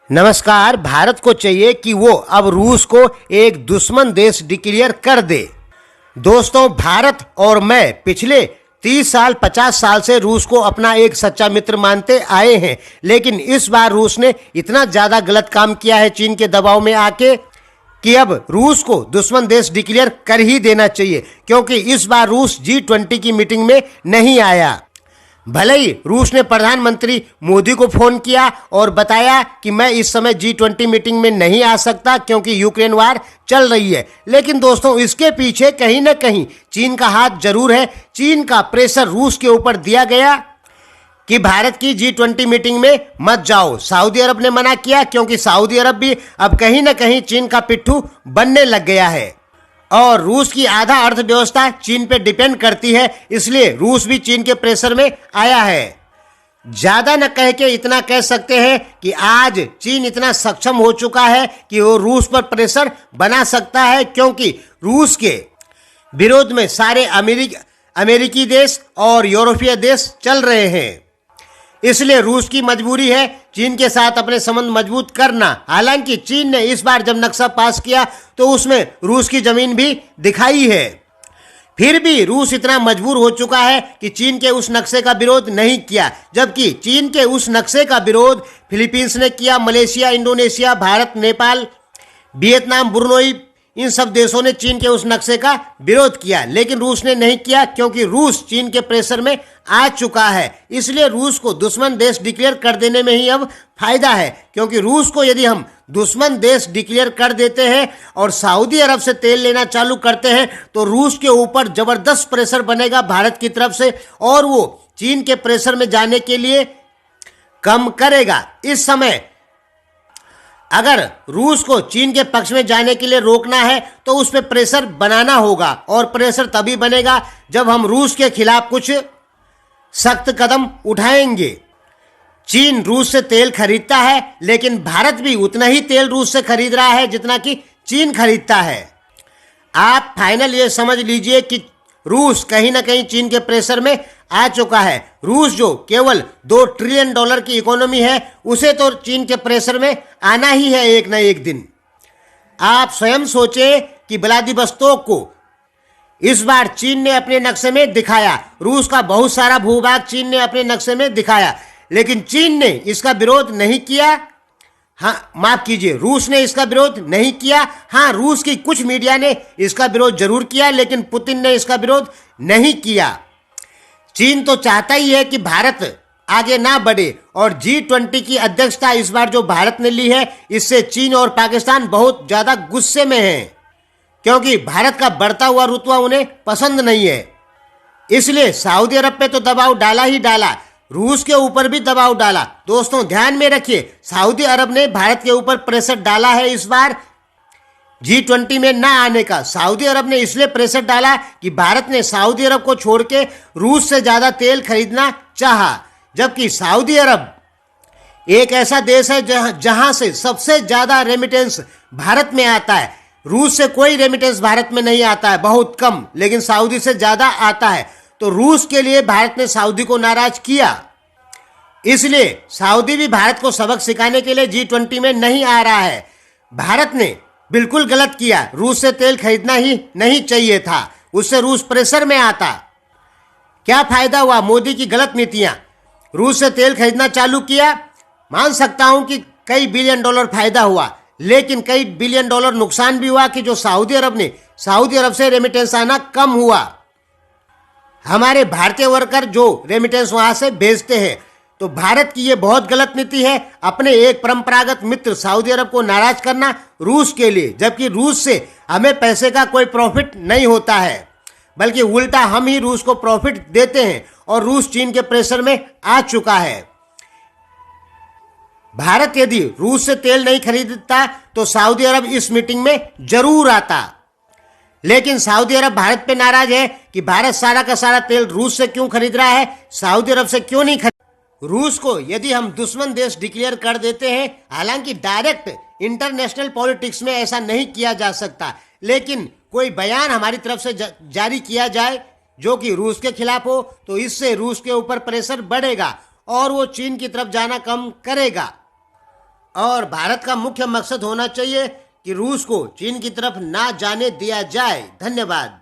नमस्कार। भारत को चाहिए कि वो अब रूस को एक दुश्मन देश डिक्लेयर कर दे। दोस्तों, भारत और मैं पिछले 30 साल 50 साल से रूस को अपना एक सच्चा मित्र मानते आए हैं, लेकिन इस बार रूस ने इतना ज़्यादा गलत काम किया है चीन के दबाव में आके कि अब रूस को दुश्मन देश डिक्लेयर कर ही देना चाहिए, क्योंकि इस बार रूस G20 की मीटिंग में नहीं आया। भले ही रूस ने प्रधानमंत्री मोदी को फोन किया और बताया कि मैं इस समय G20 मीटिंग में नहीं आ सकता क्योंकि यूक्रेन वार चल रही है, लेकिन दोस्तों इसके पीछे कहीं ना कहीं चीन का हाथ जरूर है। चीन का प्रेशर रूस के ऊपर दिया गया कि भारत की G20 मीटिंग में मत जाओ। सऊदी अरब ने मना किया क्योंकि सऊदी अरब भी अब कहीं ना कहीं चीन का पिट्ठू बनने लग गया है और रूस की आधा अर्थव्यवस्था चीन पे डिपेंड करती है, इसलिए रूस भी चीन के प्रेशर में आया है। ज्यादा न कह के इतना कह सकते हैं कि आज चीन इतना सक्षम हो चुका है कि वो रूस पर प्रेशर बना सकता है, क्योंकि रूस के विरोध में सारे अमेरिकी देश और यूरोपीय देश चल रहे हैं। इसलिए रूस की मजबूरी है चीन के साथ अपने संबंध मजबूत करना। हालांकि चीन ने इस बार जब नक्शा पास किया तो उसमें रूस की जमीन भी दिखाई है, फिर भी रूस इतना मजबूर हो चुका है कि चीन के उस नक्शे का विरोध नहीं किया, जबकि चीन के उस नक्शे का विरोध फिलीपींस ने किया, Malaysia, Indonesia, Bharat, Nepal, Vietnam, Brunei, इन सब देशों ने चीन के उस नक्शे का विरोध किया, लेकिन रूस ने नहीं किया क्योंकि रूस चीन के प्रेशर में आ चुका है। इसलिए रूस को दुश्मन देश डिक्लेयर कर देने में ही अब फायदा है, क्योंकि रूस को यदि हम दुश्मन देश डिक्लेयर कर देते हैं और सऊदी अरब से तेल लेना चालू करते हैं तो रूस के ऊपर जबरदस्त प्रेशर बनेगा भारत की तरफ से और वो चीन के प्रेशर में जाने के लिए कम करेगा। इस समय अगर रूस को चीन के पक्ष में जाने के लिए रोकना है तो उस पर प्रेशर बनाना होगा, और प्रेशर तभी बनेगा जब हम रूस के खिलाफ कुछ सख्त कदम उठाएंगे। चीन रूस से तेल खरीदता है, लेकिन भारत भी उतना ही तेल रूस से खरीद रहा है जितना कि चीन खरीदता है। आप फाइनल ये समझ लीजिए कि रूस कहीं ना कहीं चीन के प्रेशर में आ चुका है। रूस जो केवल $2 ट्रिलियन की इकोनॉमी है, उसे तो चीन के प्रेशर में आना ही है एक न एक दिन। आप स्वयं सोचें कि व्लादिवोस्तोक को इस बार चीन ने अपने नक्शे में दिखाया, रूस का बहुत सारा भूभाग चीन ने अपने नक्शे में दिखाया, लेकिन चीन ने इसका विरोध नहीं किया। हाँ, माफ कीजिए, रूस ने इसका विरोध नहीं किया। हाँ, रूस की कुछ मीडिया ने इसका विरोध जरूर किया, लेकिन पुतिन ने इसका विरोध नहीं किया। चीन तो चाहता ही है कि भारत आगे ना बढ़े, और G20 की अध्यक्षता इस बार जो भारत ने ली है, इससे चीन और पाकिस्तान बहुत ज्यादा गुस्से में हैं, क्योंकि भारत का बढ़ता हुआ रुतबा उन्हें पसंद नहीं है। इसलिए सऊदी अरब पे तो दबाव डाला ही डाला, रूस के ऊपर भी दबाव डाला। दोस्तों ध्यान में रखिए, सऊदी अरब ने भारत के ऊपर प्रेशर डाला है इस बार G20 में ना आने का। सऊदी अरब ने इसलिए प्रेशर डाला कि भारत ने सऊदी अरब को छोड़ के रूस से ज्यादा तेल खरीदना चाहा, जबकि सऊदी अरब एक ऐसा देश है जहां से सबसे ज्यादा रेमिटेंस भारत में आता है। रूस से कोई रेमिटेंस भारत में नहीं आता है, बहुत कम, लेकिन सऊदी से ज्यादा आता है। तो रूस के लिए भारत ने सऊदी को नाराज किया, इसलिए सऊदी भी भारत को सबक सिखाने के लिए G20 में नहीं आ रहा है। भारत ने बिल्कुल गलत किया, रूस से तेल खरीदना ही नहीं चाहिए था, उससे रूस प्रेशर में आता। क्या फायदा हुआ मोदी की गलत नीतियां? रूस से तेल खरीदना चालू किया, मान सकता हूं कि कई $बिलियन फायदा हुआ, लेकिन कई $बिलियन नुकसान भी हुआ कि जो सऊदी अरब से रेमिटेंस आना कम हुआ। हमारे भारतीय वर्कर जो रेमिटेंस वहां से भेजते हैं, तो भारत की ये बहुत गलत नीति है, अपने एक परंपरागत मित्र सऊदी अरब को नाराज करना रूस के लिए, जबकि रूस से हमें पैसे का कोई प्रॉफिट नहीं होता है, बल्कि उल्टा हम ही रूस को प्रॉफिट देते हैं, और रूस चीन के प्रेशर में आ चुका है। भारत यदि रूस से तेल नहीं खरीदता तो सऊदी अरब इस मीटिंग में जरूर आता, लेकिन सऊदी अरब भारत पे नाराज है कि भारत सारा का सारा तेल रूस से क्यों खरीद रहा है, सऊदी अरब से क्यों नहीं खरीद। रूस को यदि हम दुश्मन देश डिक्लेयर कर देते हैं, हालांकि डायरेक्ट इंटरनेशनल पॉलिटिक्स में ऐसा नहीं किया जा सकता, लेकिन कोई बयान हमारी तरफ से जारी किया जाए जो कि रूस के खिलाफ हो, तो इससे रूस के ऊपर प्रेशर बढ़ेगा और वो चीन की तरफ जाना कम करेगा। और भारत का मुख्य मकसद होना चाहिए कि रूस को चीन की तरफ ना जाने दिया जाए। धन्यवाद।